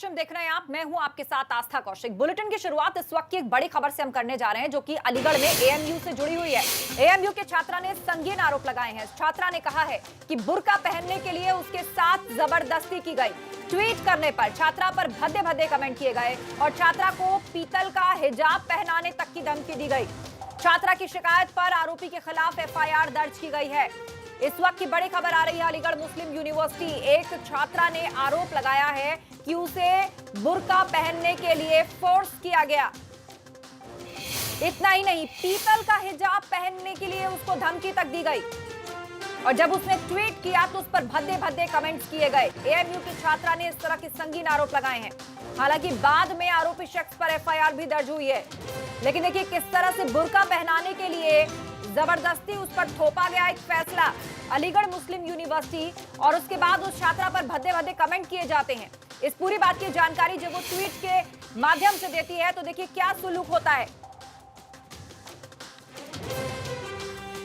पश्चिम देख रहे हैं आप, मैं हूं आपके साथ आस्था कौशिक। बुलेटिन की शुरुआत इस वक्त की एक बड़ी खबर से हम करने जा रहे हैं जो कि अलीगढ़ में एएमयू से जुड़ी हुई है। एएमयू के छात्रा ने संगीन आरोप लगाए हैं। छात्रा ने कहा है कि बुर्का पहनने के लिए उसके साथ जबरदस्ती की गई। ट्वीट करने पर छात्रा पर भद्दे भद्दे कमेंट किए गए और छात्रा को पीतल का हिजाब पहनाने तक की धमकी दी गई। छात्रा की शिकायत पर आरोपी के खिलाफ एफआईआर दर्ज की गई है। इस वक्त की बड़ी खबर आ रही है अलीगढ़ मुस्लिम यूनिवर्सिटी। एक छात्रा ने आरोप लगाया है कि उसे बुर्का पहनने के लिए फोर्स किया गया। इतना ही नहीं, पीतल का हिजाब पहनने के लिए उसको धमकी तक दी गई और जब उसने ट्वीट किया तो उस पर भद्दे भद्दे कमेंट्स किए गए। एएमयू की छात्रा ने इस तरह के संगीन आरोप लगाए हैं। हालांकि बाद में आरोपी शख्स पर एफआईआर भी दर्ज हुई है। लेकिन देखिए किस तरह से बुर्का पहनाने के लिए जबरदस्ती उस पर थोपा गया एक फैसला अलीगढ़ मुस्लिम यूनिवर्सिटी, और उसके बाद उस छात्रा पर भद्दे भद्दे कमेंट किए जाते हैं। इस पूरी बात की जानकारी जब वो ट्वीट के माध्यम से देती है तो देखिए क्या सुलूक होता है।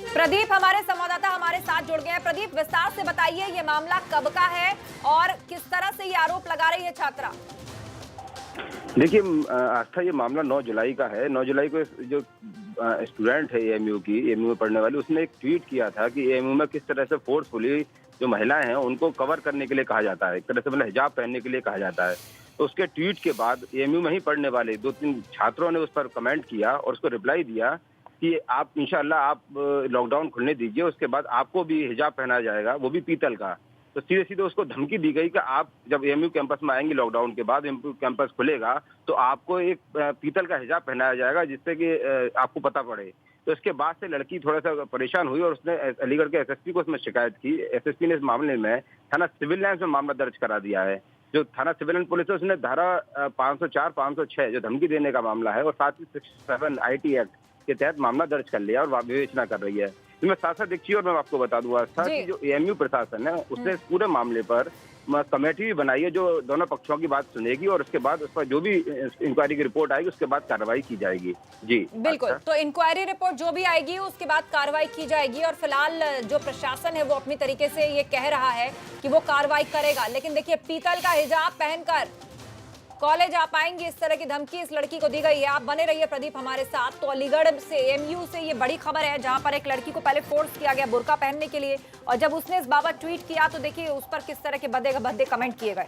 प्रदीप हमारे संवाददाता हमारे साथ जुड़ गए हैं। प्रदीप, विस्तार से बताइए ये मामला कब का है और किस तरह से ये आरोप लगा रही है छात्रा। देखिए आस्था, ये मामला 9 जुलाई का है। 9 जुलाई को जो स्टूडेंट है एएमयू में पढ़ने वाली, उसने एक ट्वीट किया था कि एएमयू में किस तरह से फोर्सफुली जो महिलाएं हैं उनको कवर करने के लिए कहा जाता है, एक तरह से मतलब हिजाब पहनने के लिए कहा जाता है। तो उसके ट्वीट के बाद एएमयू में ही पढ़ने वाले 2-3 छात्रों ने उस पर कमेंट किया और उसको रिप्लाई दिया कि आप इंशाल्लाह आप लॉकडाउन खुलने दीजिए, उसके बाद आपको भी हिजाब पहनाया जाएगा, वो भी पीतल का। तो सीधे सीधे उसको धमकी दी गई कि आप जब एएमयू कैंपस में आएंगे लॉकडाउन के बाद, एएमयू कैंपस खुलेगा तो आपको एक पीतल का हिजाब पहनाया जाएगा जिससे कि आपको पता पड़े। तो इसके बाद से लड़की थोड़ा सा परेशान हुई और उसने अलीगढ़ के एसएसपी को उसमें शिकायत की। एसएसपी ने इस मामले में थाना सिविल लाइन्स में मामला दर्ज करा दिया है। जो थाना सिविल लाइन पुलिस है उसने धारा 504, 506 जो धमकी देने का मामला है और साथ ही 67 IT एक्ट के तहत मामला दर्ज कर लिया और विवेचना कर रही है। मैं साथ देखिए और मैं आपको बता दूंगा कि जो एएमयू प्रशासन है उसने इस पूरे मामले पर कमेटी भी बनाई है जो दोनों पक्षों की बात सुनेगी और उसके बाद उस पर जो भी इंक्वायरी की रिपोर्ट आएगी उसके बाद कार्रवाई की जाएगी। जी बिल्कुल, तो इंक्वायरी रिपोर्ट जो भी आएगी उसके बाद कार्रवाई की जाएगी और फिलहाल जो प्रशासन है वो अपनी तरीके से ये कह रहा है कि वो कार्रवाई करेगा। लेकिन देखिए पीतल का हिजाब पहनकर कॉलेज आ पाएंगे, इस तरह की धमकी इस लड़की को दी गई है। आप बने रहिए प्रदीप हमारे साथ। तो अलीगढ़ से एएमयू से ये बड़ी खबर है जहां पर एक लड़की को पहले फोर्स किया गया बुर्का पहनने के लिए और जब उसने इस बाबत ट्वीट किया तो देखिए उस पर किस तरह के भद्दे कमेंट किए गए।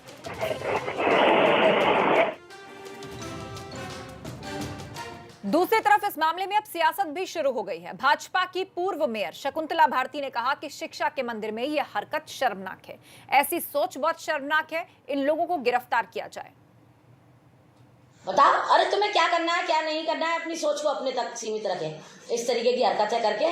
दूसरी तरफ इस मामले में अब सियासत भी शुरू हो गई है। भाजपा की पूर्व मेयर शकुंतला भारती ने कहा कि शिक्षा के मंदिर में यह हरकत शर्मनाक है। ऐसी सोच बहुत शर्मनाक है, इन लोगों को गिरफ्तार किया जाए। बताओ, अरे तुम्हें क्या करना है क्या नहीं करना है, अपनी सोच को अपने तक सीमित रखें। इस तरीके की हरकतें करके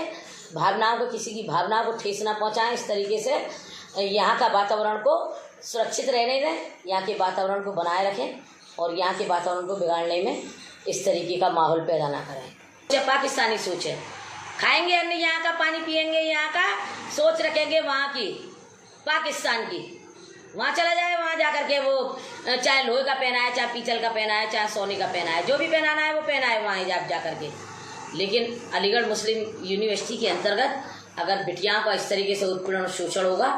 भावनाओं को, किसी की भावनाओं को ठेस ना पहुंचाएं। इस तरीके से यहाँ का वातावरण को सुरक्षित रहने दें, यहाँ के वातावरण को बनाए रखें और यहाँ के वातावरण को बिगाड़ने में इस तरीके का माहौल पैदा ना करें। जब पाकिस्तानी सोच है, खाएंगे अन्य यहाँ का, पानी पिएंगे यहाँ का, सोच रखेंगे वहाँ की पाकिस्तान की, वहाँ चला जाए, वहाँ जाकर के वो चाहे लोहे का पहना है, चाहे पीतल का पहना है, चाहे सोने का पहना है, जो भी पहनाना है वो पहना है वहाँ हिजाब जा करके। लेकिन अलीगढ़ मुस्लिम यूनिवर्सिटी के अंतर्गत अगर बिटियाओं का इस तरीके से उत्पीड़न और शोषण होगा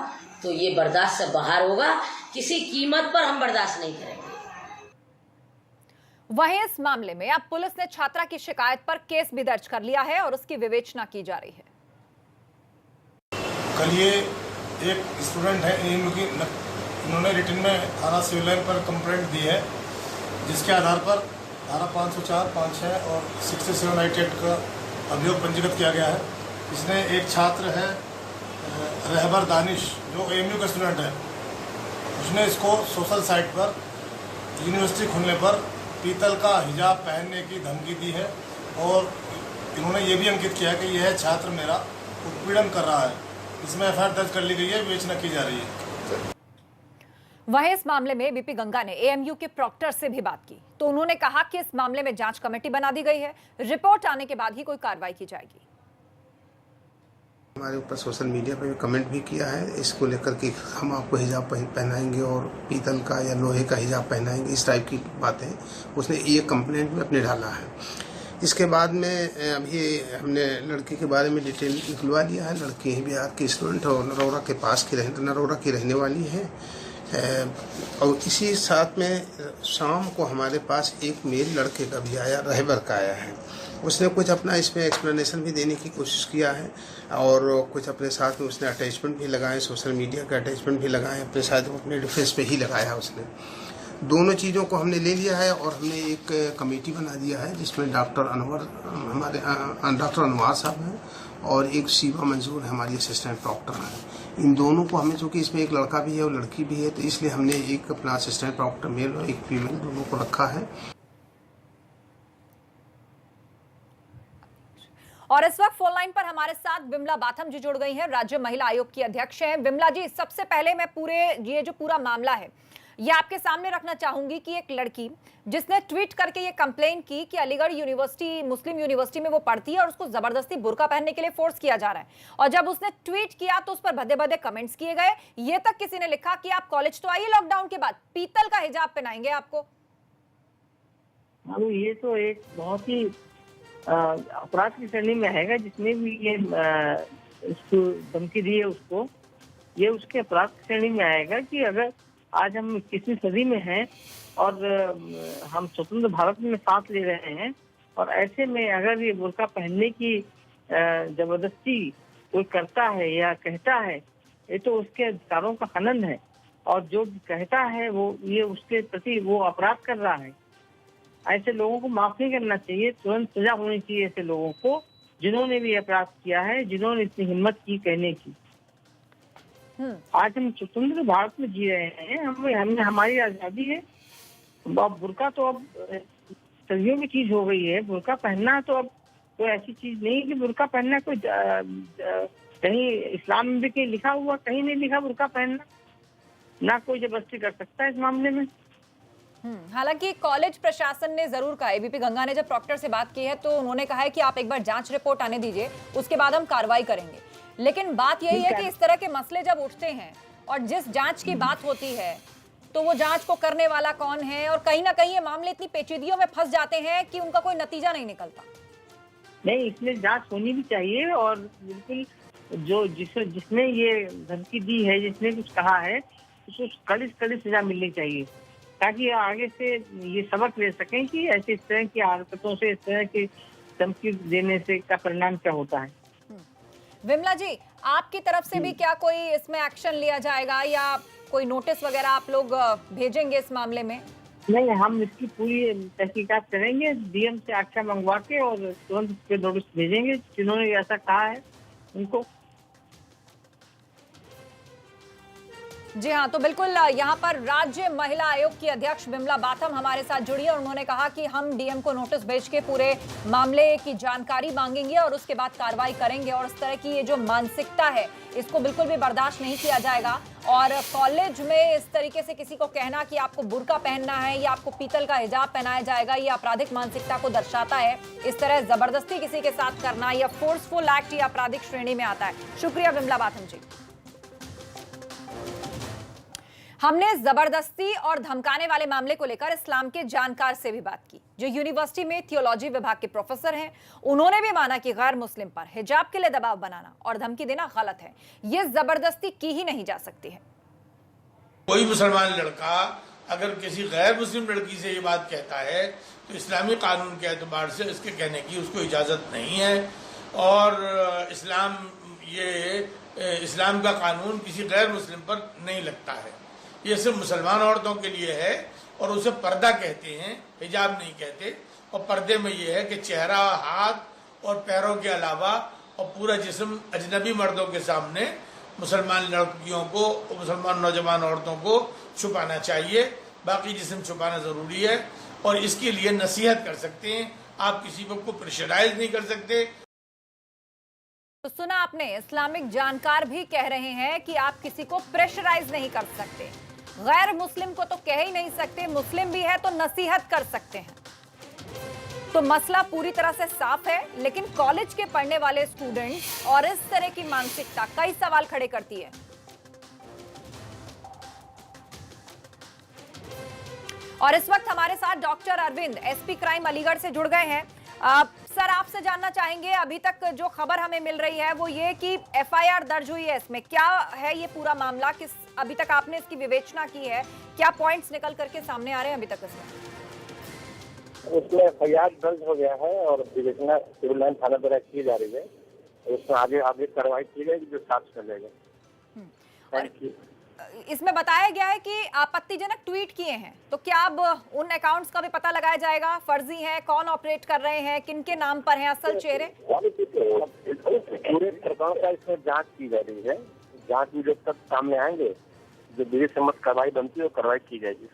तो ये बर्दाश्त से बाहर होगा। किसी कीमत पर हम बर्दाश्त नहीं करेंगे। वहीं इस मामले में अब पुलिस ने छात्रा की शिकायत पर केस भी दर्ज कर लिया है और उसकी विवेचना की जा रही है। कल ये एक स्टूडेंट है एएमयू की, उन्होंने रिटन में थाना सिविल लाइन पर कंप्लेंट दी है जिसके आधार पर धारा 504, 506 और 67 IT एक्ट का अभियोग पंजीकृत किया गया है। इसने एक छात्र है रहबर दानिश जो एएमयू का स्टूडेंट है, उसने इसको सोशल साइट पर यूनिवर्सिटी खुलने पर पीतल का हिजाब पहनने की धमकी दी है और इन्होंने ये भी अंकित किया कि यह छात्र मेरा उत्पीड़न कर रहा है। इसमें एफआईआर दर्ज कर ली गई है, विवेचना की जा रही है। वहीं इस मामले में बीपी गंगा ने एएमयू के प्रॉक्टर से भी बात की तो उन्होंने कहा कि इस मामले में जांच कमेटी बना दी गई है, रिपोर्ट आने के बाद ही कोई कार्रवाई की जाएगी। हमारे ऊपर सोशल मीडिया पे भी कमेंट भी किया है इसको लेकर कि हम आपको हिजाब पहनाएंगे और पीतल का या लोहे का हिजाब पहनाएंगे, इस टाइप की बातें उसने ये कंप्लेंट में अपने डाला है। इसके बाद में अभी हमने लड़की के बारे में डिटेल निकलवा लिया है। लड़की बिहार की स्टूडेंट और नरोरा के पास की नरोरा की रहने वाली है। और इसी साथ में शाम को हमारे पास एक मेल लड़के का भी आया, रहबर का आया है। उसने कुछ अपना इसमें एक्सप्लेनेशन भी देने की कोशिश किया है और कुछ अपने साथ में उसने अटैचमेंट भी लगाए, सोशल मीडिया का अटैचमेंट भी लगाए, अपने साथ अपने डिफेंस पे ही लगाया उसने। दोनों चीज़ों को हमने ले लिया है और हमने एक कमेटी बना दिया है जिसमें डॉक्टर अनवर साहब हैं और एक शिवा मंजूर हमारी असिस्टेंट डॉक्टर हैं। इन दोनों को हमें, चूँकि इसमें एक लड़का भी है और लड़की भी है, तो इसलिए हमने एक अपना असिस्टेंट डॉक्टर मेल और एक फीमेल दोनों को रखा है। और इस वक्त फोन लाइन पर हमारे साथ विमला बाथम जी जुड़ गई हैं, राज्य महिला आयोग की अध्यक्ष हैं। विमला जी, सबसे पहले मैं ये जो पूरा मामला है ये आपके सामने रखना चाहूंगी कि एक लड़की जिसने ट्वीट करके ये कंप्लेन की कि अलीगढ़ यूनिवर्सिटी, मुस्लिम यूनिवर्सिटी में वो पढ़ती है और उसको जबरदस्ती बुर्का पहनने के लिए फोर्स किया जा रहा है, और जब उसने ट्वीट किया तो उस पर भद्दे भद्दे कमेंट्स किए गए। ये तक किसी ने लिखा कि आप कॉलेज तो आइए लॉकडाउन के बाद, पीतल का हिजाब पहनाएंगे आपको। ये तो एक बहुत ही अपराध की श्रेणी में आएगा। जिसने भी ये इसको धमकी दी है उसको, ये उसके अपराध की श्रेणी में आएगा कि अगर आज हम 21वीं सदी में हैं और हम स्वतंत्र भारत में सांस ले रहे हैं और ऐसे में अगर ये बुर्का पहनने की जबरदस्ती कोई करता है या कहता है, ये तो उसके अधिकारों का हनन है और जो कहता है वो ये उसके प्रति वो अपराध कर रहा है। ऐसे लोगों को माफ नहीं करना चाहिए, तुरंत सजा होनी चाहिए ऐसे लोगों को जिन्होंने भी अपराध किया है, जिन्होंने इतनी हिम्मत की कहने की। आज हम स्वतंत्र भारत में जी रहे हैं, हमें हमारी आजादी है। अब बुर्का तो अब सदियों की चीज हो गई है। बुर्का पहनना तो अब कोई ऐसी चीज नहीं है कि बुर्का पहनना कोई कहीं इस्लाम में भी कहीं लिखा हुआ, कहीं नहीं लिखा बुर्का पहनना, ना कोई जबरदस्ती कर सकता है इस मामले में। हालांकि कॉलेज प्रशासन ने जरूर कहा, एबीपी गंगा ने जब प्रॉक्टर से बात की है तो उन्होंने कहा है कि आप एक बार जांच रिपोर्ट आने दीजिए, उसके बाद हम कार्रवाई करेंगे। लेकिन बात यही है कि इस तरह के मसले जब उठते हैं और जिस जांच की बात होती है तो वो जांच को करने वाला कौन है, और कहीं ना कहीं ये मामले इतनी पेचीदगियों में फंस जाते हैं कि उनका कोई नतीजा नहीं निकलता। नहीं, इसमें जांच होनी भी चाहिए और बिल्कुल जो जिसने ये धमकी दी है, जिसने कुछ कहा है, उसको कड़ी से कड़ी सजा मिलनी चाहिए ताकि आगे से ये सबक ले सकें कि ऐसे इस तरह की हरकतों से, इस तरह की धमकी देने से का परिणाम क्या होता है। विमला जी, आपकी तरफ से भी क्या कोई इसमें एक्शन लिया जाएगा या कोई नोटिस वगैरह आप लोग भेजेंगे इस मामले में? नहीं, हम इसकी पूरी तहकीकात करेंगे, डीएम से आख्या मंगवा के और तुरंत पे नोटिस भेजेंगे जिन्होंने ऐसा कहा है उनको। जी हाँ, तो बिल्कुल यहाँ पर राज्य महिला आयोग की अध्यक्ष विमला बाथम हमारे साथ जुड़ी है और उन्होंने कहा कि हम डीएम को नोटिस भेज के पूरे मामले की जानकारी मांगेंगे और उसके बाद कार्रवाई करेंगे। और इस तरह की ये जो मानसिकता है इसको बिल्कुल भी बर्दाश्त नहीं किया जाएगा। और कॉलेज में इस तरीके से किसी को कहना कि आपको बुर्का पहनना है या आपको पीतल का हिजाब पहनाया जाएगा, ये आपराधिक मानसिकता को दर्शाता है। इस तरह जबरदस्ती किसी के साथ करना या फोर्सफुल एक्ट या आपराधिक श्रेणी में आता है। शुक्रिया विमला बाथम जी। हमने जबरदस्ती और धमकाने वाले मामले को लेकर इस्लाम के जानकार से भी बात की, जो यूनिवर्सिटी में थियोलॉजी विभाग के प्रोफेसर हैं। उन्होंने भी माना कि गैर मुस्लिम पर हिजाब के लिए दबाव बनाना और धमकी देना गलत है, ये जबरदस्ती की ही नहीं जा सकती है। कोई मुसलमान लड़का अगर किसी गैर मुस्लिम लड़की से ये बात कहता है तो इस्लामी कानून के एतबार से इसके कहने की उसको इजाज़त नहीं है। और इस्लाम का कानून किसी गैर मुस्लिम पर नहीं लगता है। ये सिर्फ मुसलमान औरतों के लिए है और उसे पर्दा कहते हैं, हिजाब नहीं कहते। और पर्दे में ये है कि चेहरा, हाथ और पैरों के अलावा और पूरा जिस्म अजनबी मर्दों के सामने मुसलमान लड़कियों को, मुसलमान नौजवान औरतों को छुपाना चाहिए। बाकी जिस्म छुपाना ज़रूरी है और इसके लिए नसीहत कर सकते हैं, आप किसी को प्रेशराइज नहीं कर सकते। तो सुना आपने, इस्लामिक जानकार भी कह रहे हैं कि आप किसी को प्रेशराइज नहीं कर सकते, गैर मुस्लिम को तो कह ही नहीं सकते, मुस्लिम भी है तो नसीहत कर सकते हैं। तो मसला पूरी तरह से साफ है, लेकिन कॉलेज के पढ़ने वाले स्टूडेंट और इस तरह की मानसिकता कई सवाल खड़े करती है। और इस वक्त हमारे साथ doctor Arvind, SP crime Aligarh से जुड़ गए हैं। सर, आपसे जानना चाहेंगे, अभी तक जो खबर हमें मिल रही है वो ये कि एफआईआर दर्ज हुई है, इसमें क्या है ये पूरा मामला, किस अभी तक आपने इसकी विवेचना की है, क्या पॉइंट्स निकल करके सामने आ रहे हैं अभी तक उसमें FIR दर्ज हो गया है और विवेचना सिविल लाइन थाना द्वारा की जा रही है। उसमें आगे आगे कार्रवाई की जाएगी जो साक्ष्य कर जाएगा। Thank you. इसमें बताया गया है कि आपत्तिजनक ट्वीट किए हैं, तो क्या अब उन अकाउंट्स का भी पता लगाया जाएगा? फर्जी है, कौन ऑपरेट कर रहे हैं, किनके नाम पर हैं असल चेहरे? पूरे प्रकरण का इसमें जांच की जा रही है। जांच में जब तक सामने आएंगे जो विधि सम्मत कार्रवाई बनती है वो कार्रवाई की जाएगी।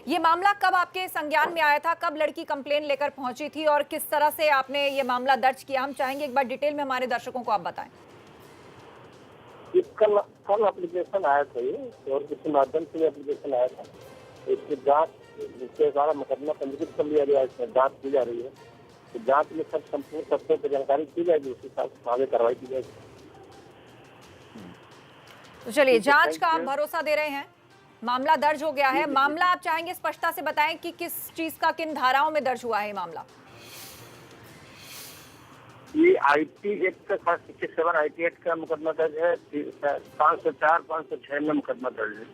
ये मामला कब आपके संज्ञान में आया था, कब लड़की कंप्लेन लेकर पहुंची थी और किस तरह से आपने ये मामला दर्ज किया? हम चाहेंगे एक बार डिटेल में हमारे दर्शकों को आप बताएं। कल एप्लीकेशन आया था ये और किसी माध्यम से एप्लीकेशन आया था। इसकी जांच इसके द्वारा मुकदमा पंजीकृत कर लिया गया, इसमें जांच की जा रही है। तो जांच में सब संपूर्ण तथ्यों पर जानकारी की जाएगी, उसी हिसाब से आगे कार्रवाई की जाएगी। तो चलिए, जांच का आप भरोसा दे रहे हैं, मामला दर्ज हो गया है। मामला आप चाहेंगे स्पष्टता से बताएं कि किस चीज का, किन धाराओं में दर्ज हुआ है मामला? ये IT एक्ट का 67 IT एक्ट का मुकदमा दर्ज है। 504 506 में मुकदमा दर्ज है।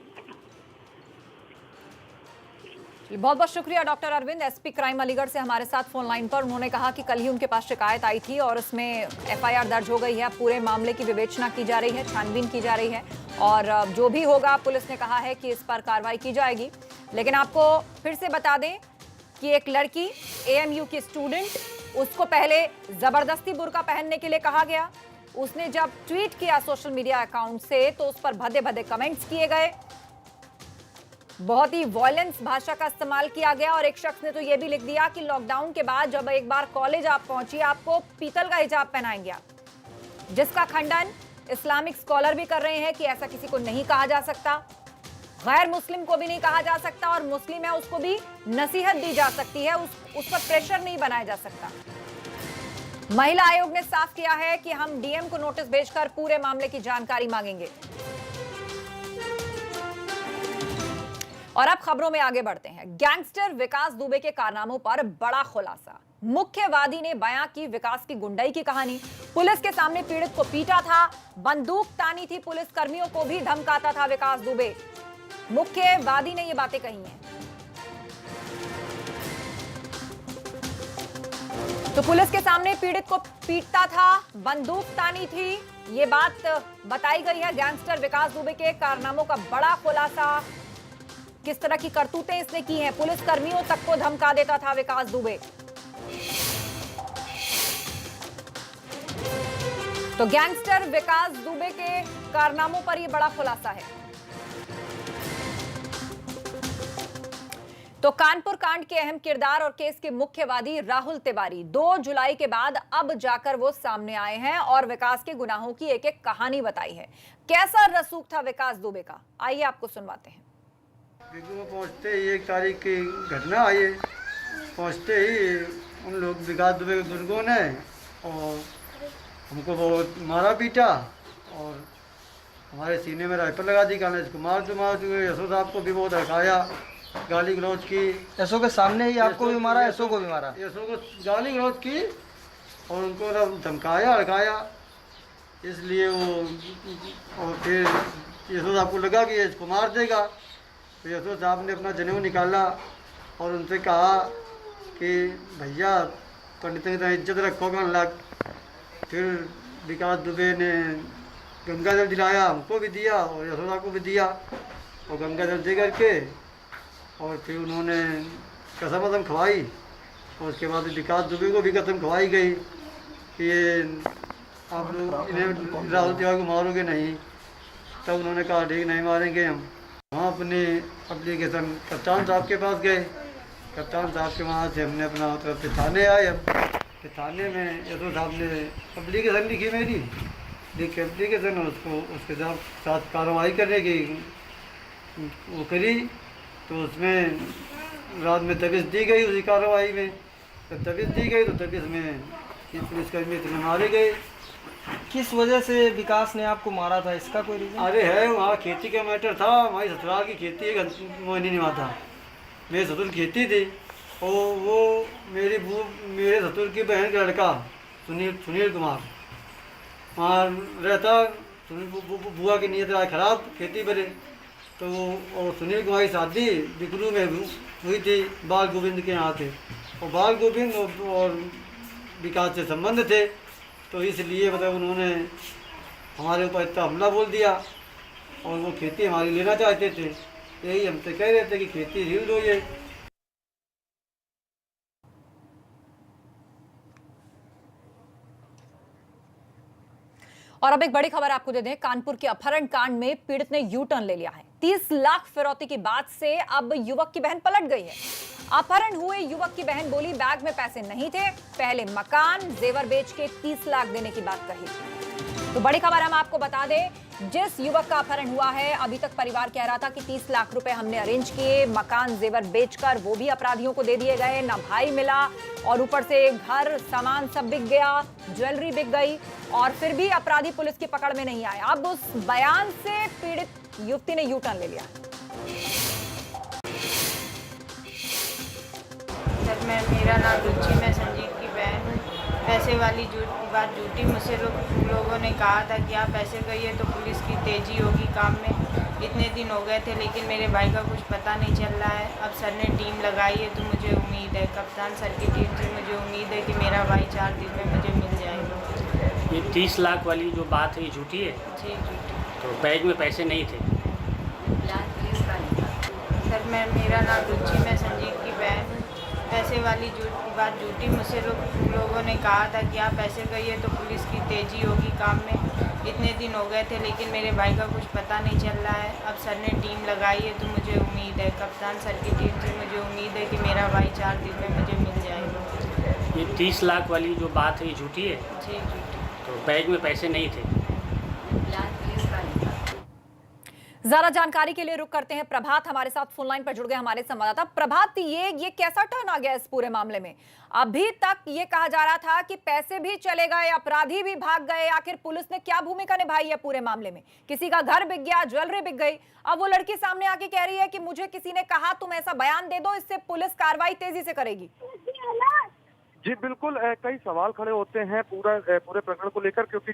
बहुत बहुत शुक्रिया doctor Arvind, SP crime Aligarh से हमारे साथ फोन लाइन पर। उन्होंने कहा कि कल ही उनके पास शिकायत आई थी और उसमें FIR दर्ज हो गई है। पूरे मामले की विवेचना की जा रही है, छानबीन की जा रही है और जो भी होगा पुलिस ने कहा है कि इस पर कार्रवाई की जाएगी। लेकिन आपको फिर से बता दें कि एक लड़की AMU की स्टूडेंट, उसको पहले जबरदस्ती बुर्का पहनने के लिए कहा गया। उसने जब ट्वीट किया सोशल मीडिया अकाउंट से तो उस पर भद्दे भद्दे कमेंट्स किए गए, बहुत ही वॉयलेंस भाषा का इस्तेमाल किया गया और एक शख्स ने तो यह भी लिख दिया कि लॉकडाउन के बाद जब एक बार कॉलेज आप पहुंची आपको पीतल का हिजाब पहनाएंगे आप, जिसका खंडन इस्लामिक स्कॉलर भी कर रहे हैं कि ऐसा किसी को नहीं कहा जा सकता, गैर मुस्लिम को भी नहीं कहा जा सकता और मुस्लिम है उसको भी नसीहत दी जा सकती है, उस पर प्रेशर नहीं बनाया जा सकता। महिला आयोग ने साफ किया है कि हम DM को नोटिस भेजकर पूरे मामले की जानकारी मांगेंगे। और अब खबरों में आगे बढ़ते हैं। गैंगस्टर विकास दुबे के कारनामों पर बड़ा खुलासा। मुख्य वादी ने बयां की विकास की गुंडाई की कहानी। पुलिस के सामने पीड़ित को पीटा था, बंदूक तानी थी, पुलिस कर्मियों को भी धमकाता था विकास दुबे। मुख्य वादी ने ये बातें कही हैं। तो पुलिस के सामने पीड़ित को पीटता था, बंदूक तानी थी, ये बात बताई गई है। गैंगस्टर विकास दुबे के कारनामों का बड़ा खुलासा, किस तरह की करतूतें इसने की हैं। पुलिस कर्मियों तक को धमका देता था विकास दुबे। तो गैंगस्टर विकास दुबे के कारनामों पर यह बड़ा खुलासा है। तो कानपुर कांड के अहम किरदार और केस के मुख्यवादी राहुल तिवारी 2 जुलाई के बाद अब जाकर वो सामने आए हैं और विकास के गुनाहों की एक एक कहानी बताई है। कैसा रसूख था विकास दुबे का, आइए आपको सुनवाते हैं। में पहुंचते ही 1 तारीख की घटना आई है। पहुंचते ही उन लोग विकास दुबे के बुजुर्गों ने और हमको बहुत मारा पीटा और हमारे सीने में राइफल लगा दी। कहना इसको मार दो यशो साहब को भी बहुत हकाया, गाली गलौज की। यशो के सामने ही आपको भी मारा, यशो को भी मारा? यशो को गाली गलौज की और उनको धमकाया हड़काया। इसलिए वो और फिर यशो साहब को लगा कि इसको मार देगा। तो यशो साहब ने अपना जनेऊ निकाला और उनसे कहा कि भैया पंडित की इज्जत रखो कहने लग। फिर विकास दुबे ने गंगा जल दिलाया, हमको भी दिया और यशो साहब को भी दिया और गंगा जल दे करके और फिर उन्होंने कसम वसम खवाई और उसके बाद विकास दुबे को भी कसम खवाई गई कि ये आप लोग इन्हें राहुल तिवारी को मारोगे नहीं। तब उन्होंने कहा ठीक नहीं मारेंगे हम। वहाँ अपने एप्लीकेशन कप्तान साहब के पास गए। कप्तान साहब के वहाँ से हमने अपना तरफ से थाने आए। अब थाने में यशो साहब ने एप्लीकेशन लिखी मेरी, लिख एप्लीकेशन और उसके साथ कार्रवाई करने की वो करी। तो उसमें रात में तबीयत दी गई, उसी कार्रवाई में जब तबीयत दी गई तो तबीयत में पुलिसकर्मी इतने मारे गए। किस वजह से विकास ने आपको मारा था, इसका कोई रीजन? अरे है वहाँ खेती का मैटर था। हमारी ससुराल की खेती है मोहिनी निवास था, मेरे ससुर खेती थी और वो मेरे ससुर की बहन का लड़का सुनील कुमार वहाँ रहता सुनील बुआ की नीयत रहा खराब खेती बड़े तो और सुनील कुमार की शादी बिकरू में हुई थी बाल गोविंद के यहाँ थे और बाल गोविंद और विकास से संबंध थे तो इसलिए मतलब उन्होंने हमारे ऊपर इतना हमला बोल दिया और वो खेती हमारी लेना चाहते थे। यही हमसे कह रहे थे कि खेती हिल दो ये। और अब एक बड़ी खबर आपको दे दें, कानपुर के अपहरण कांड में पीड़ित ने यू टर्न ले लिया है। 30 लाख फिरौती की बात से अब युवक की बहन पलट गई है। अपहरण हुए युवक की बहन बोली बैग में पैसे नहीं थे, पहले मकान जेवर बेच के 30 लाख देने की बात कही थी। तो बड़ी खबर हम आपको बता दें, जिस युवक का अपहरण हुआ है अभी तक परिवार कह रहा था कि 30 लाख रुपए हमने अरेंज किए, मकान जेवर बेचकर वो भी अपराधियों को दे दिए गए, ना भाई मिला और ऊपर से घर सामान सब बिक गया, ज्वेलरी बिक गई और फिर भी अपराधी पुलिस की पकड़ में नहीं आए। अब उस बयान से पीड़ित युवती ने यू टर्न ले लिया। सर मेरा नाम रुचि, मैं संजीत की बहन हूँ। पैसे वाली बात झूठी, मुझसे लोगों ने कहा था कि आप पैसे कहिए तो पुलिस की तेजी होगी काम में। इतने दिन हो गए थे लेकिन मेरे भाई का कुछ पता नहीं चल रहा है। अब सर ने टीम लगाई है तो मुझे उम्मीद है, कप्तान सर की टीम से मुझे उम्मीद है कि मेरा भाई 4 दिन में मुझे मिल जाएगा। ये 30 लाख वाली जो बात है ये झूठी है? जी झूठी। तो बैग में पैसे नहीं थे? सर मेरा नाम रुचि, मैं संजीत की बहन हूँ। पैसे वाली बात झूठी, मुझसे लोगों ने कहा था कि आप पैसे कहिए तो पुलिस की तेजी होगी काम में। इतने दिन हो गए थे लेकिन मेरे भाई का कुछ पता नहीं चल रहा है। अब सर ने टीम लगाई है तो मुझे उम्मीद है, कप्तान सर की टीम से मुझे उम्मीद है कि मेरा भाई 4 दिन में मुझे मिल जाएगा। ये 30 लाख वाली जो बात है ये झूठी है? जी झूठी। तो बैग में पैसे नहीं थे? ज्यादा जानकारी के लिए रुक करते हैं। प्रभात हमारे साथ फोन लाइन पर जुड़ गए, हमारे संवाददाता। प्रभात, ये कैसा टर्न आ गया इस पूरे मामले में? अभी तक ये कहा जा रहा था कि पैसे भी चले गए, अपराधी भी भाग गए, आखिर पुलिस ने क्या भूमिका निभाई है पूरे मामले में? किसी का घर बिक गया, ज्वेलरी बिक गई, अब वो लड़की सामने आके कह रही है कि मुझे किसी ने कहा तुम ऐसा बयान दे दो, इससे पुलिस कार्रवाई तेजी से करेगी। जी बिल्कुल, कई सवाल खड़े होते हैं पूरे प्रकरण को लेकर, क्योंकि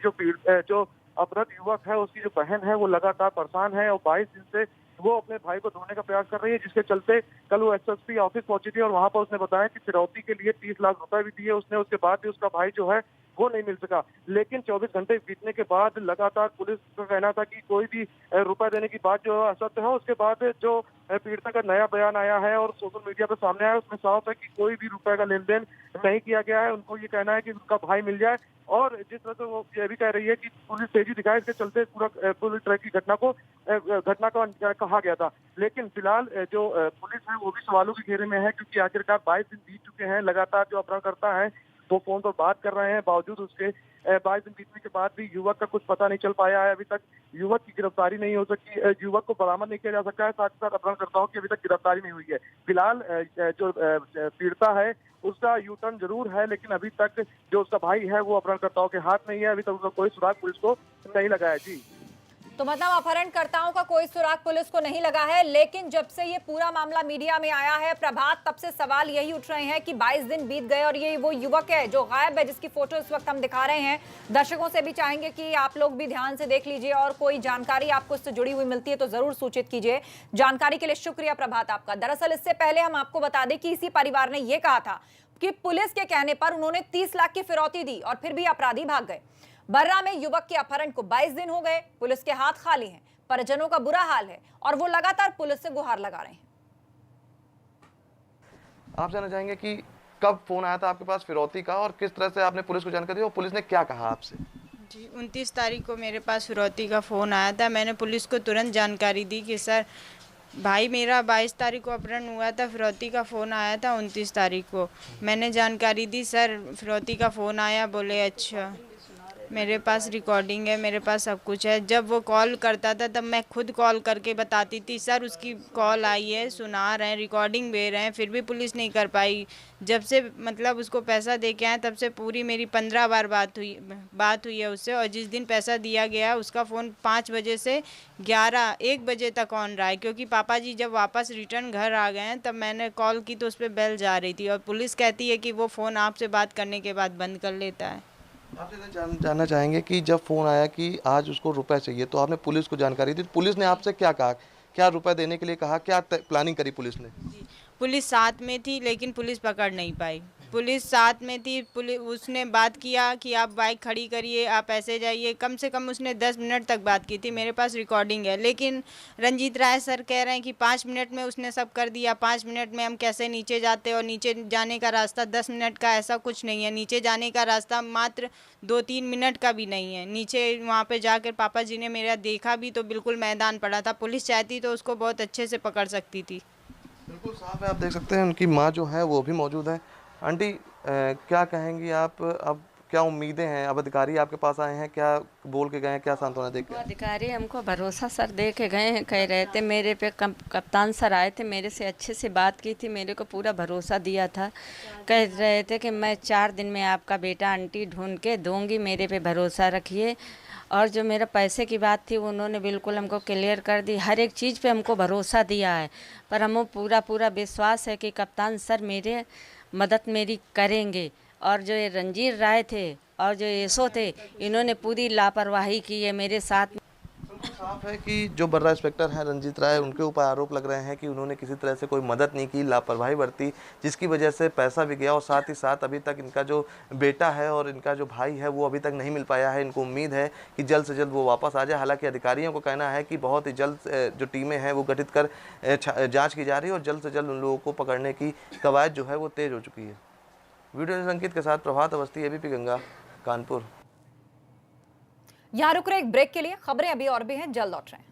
जो अपराध युवक है उसकी जो बहन है वो लगातार परेशान है और 22 दिन से वो अपने भाई को ढूंढने का प्रयास कर रही है, जिसके चलते कल वो एसएसपी ऑफिस पहुंची थी और वहां पर उसने बताया कि फिरौती के लिए 30 लाख रुपए भी दिए उसने। उसके बाद भी उसका भाई जो है वो नहीं मिल सका। लेकिन 24 घंटे बीतने के बाद लगातार पुलिस का कहना था कि कोई भी रुपए देने की बात जो असत्य है। उसके बाद जो पीड़िता का नया बयान आया है और सोशल मीडिया पर सामने आया, उसमें साफ है कि कोई भी रुपए का लेन देन नहीं किया गया है। उनको ये कहना है कि उनका भाई मिल जाए और जिस तरह से वो ये भी कह रही है कि पुलिस तेजी दिखाए, इसके चलते पूरी तरह की घटना का कहा गया था। लेकिन फिलहाल जो पुलिस है वो भी सवालों के घेरे में है, क्योंकि आखिरकार 22 दिन बीत चुके हैं, लगातार जो अपहरणकर्ता है वो फोन पर बात कर रहे हैं, बावजूद उसके 22 दिन बीतने के बाद भी युवक का कुछ पता नहीं चल पाया है। अभी तक युवक की गिरफ्तारी नहीं हो सकी, युवक को बरामद नहीं किया जा सका है, साथ ही साथ अपहरणकर्ताओं की अभी तक गिरफ्तारी नहीं हुई है। फिलहाल जो पीड़िता है उसका यू टर्न जरूर है, लेकिन अभी तक जो उसका भाई है वो अपहरणकर्ताओं के हाथ नहीं है। अभी तक उसका कोई सुराग पुलिस को नहीं लगा है। जी तो मतलब अपहरणकर्ताओं का कोई सुराग पुलिस को नहीं लगा है, लेकिन जब से ये पूरा मामला मीडिया में आया है प्रभात, तब से सवाल यही उठ रहे हैं कि 22 दिन बीत गए और ये वो युवक है जो गायब है, जिसकी फोटो इस वक्त हम दिखा रहे हैं। दर्शकों से भी चाहेंगे कि आप लोग भी ध्यान से देख लीजिए और कोई जानकारी आपको इससे जुड़ी हुई मिलती है तो जरूर सूचित कीजिए। जानकारी के लिए शुक्रिया प्रभात आपका। दरअसल इससे पहले हम आपको बता दें कि इसी परिवार ने यह कहा था कि पुलिस के कहने पर उन्होंने 30 लाख की फिरौती दी और फिर भी अपराधी भाग गए। बर्रा में युवक के अपहरण को 22 दिन हो गए, पुलिस के हाथ खाली हैं, परिजनों का बुरा हाल है और वो लगातार पुलिस से गुहार लगा रहे हैं। आप जानना चाहेंगे कि कब फोन आया था आपके पास फिरौती का और किस तरह से आपने पुलिस को जानकारी दी और पुलिस ने क्या कहा आपसे? जी 29 तारीख को मेरे पास फिरौती का फ़ोन आया था। मैंने पुलिस को तुरंत जानकारी दी कि सर भाई मेरा 22 तारीख को अपहरण हुआ था, फिरौती का फ़ोन आया था 29 तारीख को। मैंने जानकारी दी, सर फिरौती का फ़ोन आया। बोले अच्छा, मेरे पास रिकॉर्डिंग है, मेरे पास सब कुछ है। जब वो कॉल करता था तब मैं खुद कॉल करके बताती थी सर उसकी कॉल आई है, सुना रहे हैं, रिकॉर्डिंग दे रहे हैं, फिर भी पुलिस नहीं कर पाई। जब से मतलब उसको पैसा दे के आए तब से पूरी मेरी 15 बार बात हुई है उससे। और जिस दिन पैसा दिया गया उसका फ़ोन 5 बजे से 1 बजे तक ऑन रहा है, क्योंकि पापा जी जब वापस रिटर्न घर आ गए हैं तब मैंने कॉल की तो उस पर बेल जा रही थी और पुलिस कहती है कि वो फ़ोन आपसे बात करने के बाद बंद कर लेता है। आपसे जानना चाहेंगे कि जब फ़ोन आया कि आज उसको रुपए चाहिए तो आपने पुलिस को जानकारी दी, पुलिस ने आपसे क्या कहा, क्या रुपए देने के लिए कहा, क्या प्लानिंग करी पुलिस ने? पुलिस साथ में थी लेकिन पुलिस पकड़ नहीं पाई। पुलिस साथ में थी, पुलिस उसने बात किया कि आप बाइक खड़ी करिए, आप ऐसे जाइए, कम से कम उसने 10 मिनट तक बात की थी, मेरे पास रिकॉर्डिंग है। लेकिन रंजीत राय सर कह रहे हैं कि 5 मिनट में उसने सब कर दिया। 5 मिनट में हम कैसे नीचे जाते, और नीचे जाने का रास्ता 10 मिनट का ऐसा कुछ नहीं है। नीचे जाने का रास्ता मात्र 2-3 मिनट का भी नहीं है। नीचे वहाँ पे जाकर पापा जी ने मेरा देखा भी तो बिल्कुल मैदान पड़ा था। पुलिस चाहती तो उसको बहुत अच्छे से पकड़ सकती थी। बिल्कुल साफ है, आप देख सकते हैं उनकी माँ जो है वो भी मौजूद है। आंटी क्या कहेंगी आप, अब क्या उम्मीदें हैं? अब अधिकारी आपके पास आए हैं, क्या बोल के गए हैं, क्या सांत्वना दे के? अधिकारी हमको भरोसा सर दे के गए हैं, कह रहे थे मेरे पे कप्तान सर आए थे, मेरे से अच्छे से बात की थी, मेरे को पूरा भरोसा दिया था। कह रहे थे कि मैं 4 दिन में आपका बेटा आंटी ढूंढ के दूंगी, मेरे पे भरोसा रखिए। और जो मेरा पैसे की बात थी उन्होंने बिल्कुल हमको क्लियर कर दी, हर एक चीज़ पे हमको भरोसा दिया है। पर हमको पूरा विश्वास है कि कप्तान सर मेरे मदद मेरी करेंगे। और जो ये रंजीत राय थे और जो येसो थे, इन्होंने पूरी लापरवाही की है मेरे साथ। साफ है कि जो बर्रा इंस्पेक्टर हैं रंजीत राय, उनके ऊपर आरोप लग रहे हैं कि उन्होंने किसी तरह से कोई मदद नहीं की, लापरवाही बरती, जिसकी वजह से पैसा भी गया और साथ ही साथ अभी तक इनका जो बेटा है और इनका जो भाई है वो अभी तक नहीं मिल पाया है। इनको उम्मीद है कि जल्द से जल्द वो वापस आ जाए। हालांकि अधिकारियों को कहना है कि बहुत ही जल्द जो टीमें हैं वो गठित कर जाँच की जा रही है और जल्द से जल्द उन लोगों को पकड़ने की कवायद जो है वो तेज़ हो चुकी है। वीडियो संकेत के साथ प्रभात अवस्थी, एबीपी गंगा, कानपुर। यहाँ रुक रहे एक ब्रेक के लिए, खबरें अभी और भी हैं, जल्द लौट रहे हैं।